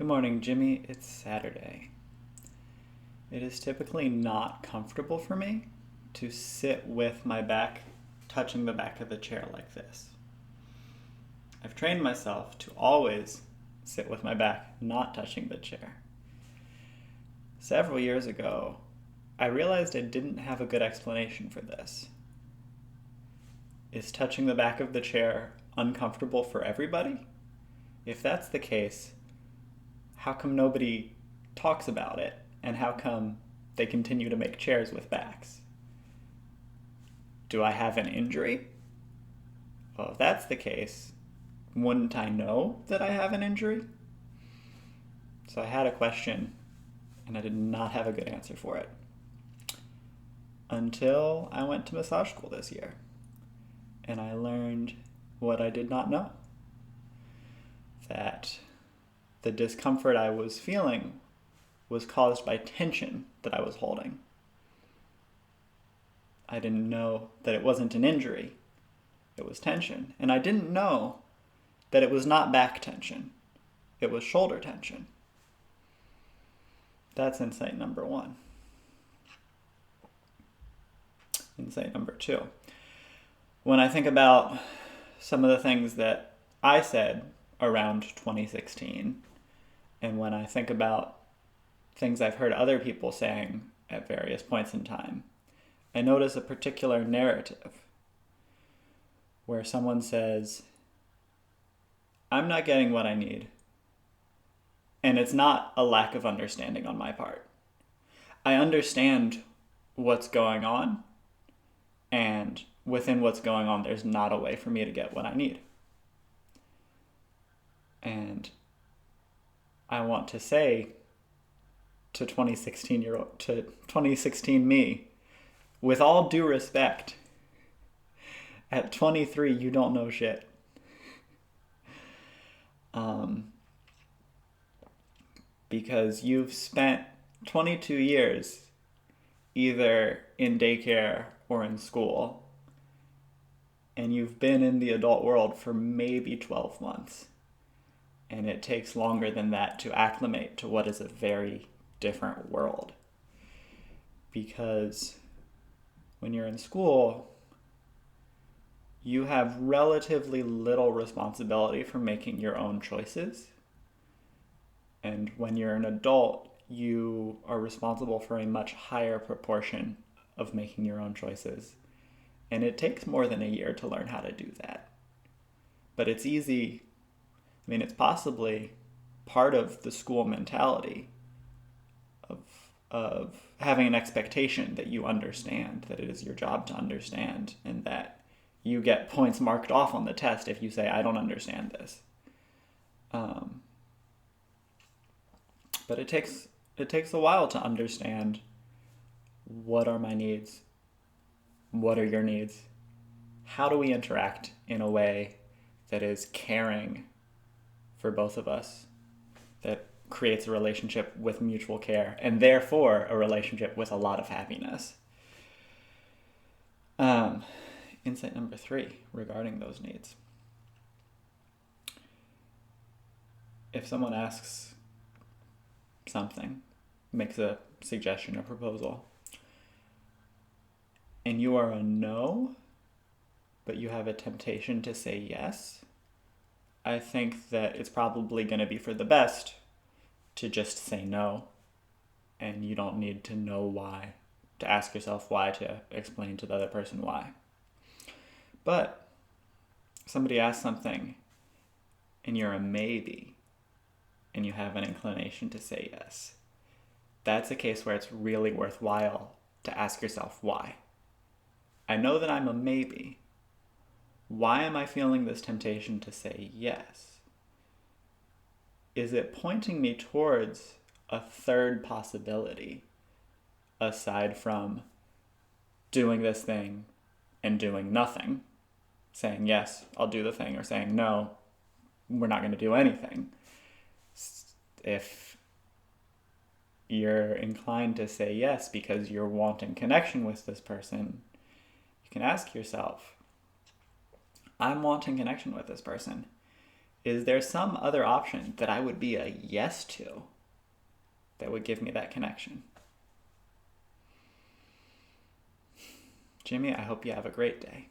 Good morning, Jimmy. It's Saturday. It is typically not comfortable for me to sit with my back touching the back of the chair like this. I've trained myself to always sit with my back not touching the chair. Several years ago, I realized I didn't have a good explanation for this. Is touching the back of the chair uncomfortable for everybody? If that's the case, how come nobody talks about it? And how come they continue to make chairs with backs? Do I have an injury? Well, if that's the case, wouldn't I know that I have an injury? So I had a question, and I did not have a good answer for it. Until I went to massage school this year, and I learned what I did not know. That the discomfort I was feeling was caused by tension that I was holding. I didn't know that it wasn't an injury, it was tension. And I didn't know that it was not back tension, it was shoulder tension. That's insight number one. Insight number two. When I think about some of the things that I said around 2016, and when I think about things I've heard other people saying at various points in time, I notice a particular narrative where someone says, I'm not getting what I need, and it's not a lack of understanding on my part. I understand what's going on, and within what's going on, there's not a way for me to get what I need. And I want to say to 2016 me, with all due respect, at 23 you don't know shit. Because you've spent 22 years either in daycare or in school, and you've been in the adult world for maybe 12 months. And it takes longer than that to acclimate to what is a very different world. Because when you're in school, you have relatively little responsibility for making your own choices. And when you're an adult, you are responsible for a much higher proportion of making your own choices. And it takes more than a year to learn how to do that. But it's easy. It's possibly part of the school mentality of having an expectation that you understand, that it is your job to understand, and that you get points marked off on the test if you say, I don't understand this. But it takes a while to understand what are my needs, what are your needs, how do we interact in a way that is caring for both of us, that creates a relationship with mutual care, and therefore a relationship with a lot of happiness. Insight number 3 regarding those needs. If someone asks something, makes a suggestion, a proposal, and you are a no, but you have a temptation to say yes, I think that it's probably going to be for the best to just say no, and you don't need to know why, to ask yourself why, to explain to the other person why. But somebody asks something and you're a maybe, and you have an inclination to say yes, that's a case where it's really worthwhile to ask yourself why. I know that I'm a maybe. Why am I feeling this temptation to say yes? Is it pointing me towards a third possibility aside from doing this thing and doing nothing? Saying yes, I'll do the thing, or saying no, we're not going to do anything. If you're inclined to say yes because you're wanting connection with this person, you can ask yourself, I'm wanting connection with this person. Is there some other option that I would be a yes to that would give me that connection? Jimmy, I hope you have a great day.